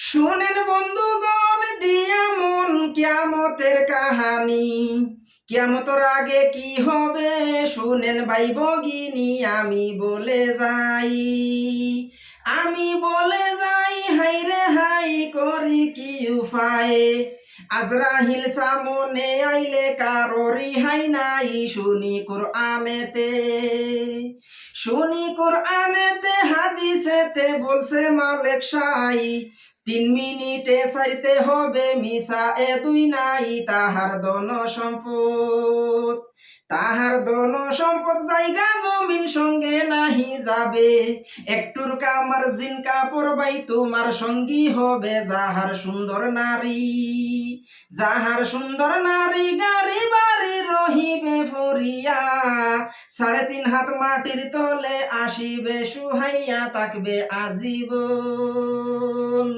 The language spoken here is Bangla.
শুনেন বন্ধুগণ দিয়া মন কিয়ামতের কাহানি। কিয়ামতের আগে কি হবে শুনেন ভাই ভগিনী, আমি বলে যাই। আমি বলে যাই হাইরে হাই করি কি উপায়ে। আজরাহিল সামনে আইলে কারো রিহাই নাই, শুনি কোরআনেতে। শুনি কোরআনেতে হাদিসেতে বলছে মালিক শাই, 3 মিনিটে সারিতে হবে মিশা এ দুই নাই। তাহার ধন সম্পদ, তাহার ধন সম্পদ জায়গা জমিন সঙ্গে নাহি যাবে। একটুর কামার জিন কাপড় বাই তোমার সঙ্গী হবে। যাহার সুন্দর নারী, যাহার সুন্দর নারী গাড়ি বাড়ি রহিবে ফরিয়া। 3.5 হাত মাটির তলে আসিবে সুহাইয়া, থাকবে আজীবন।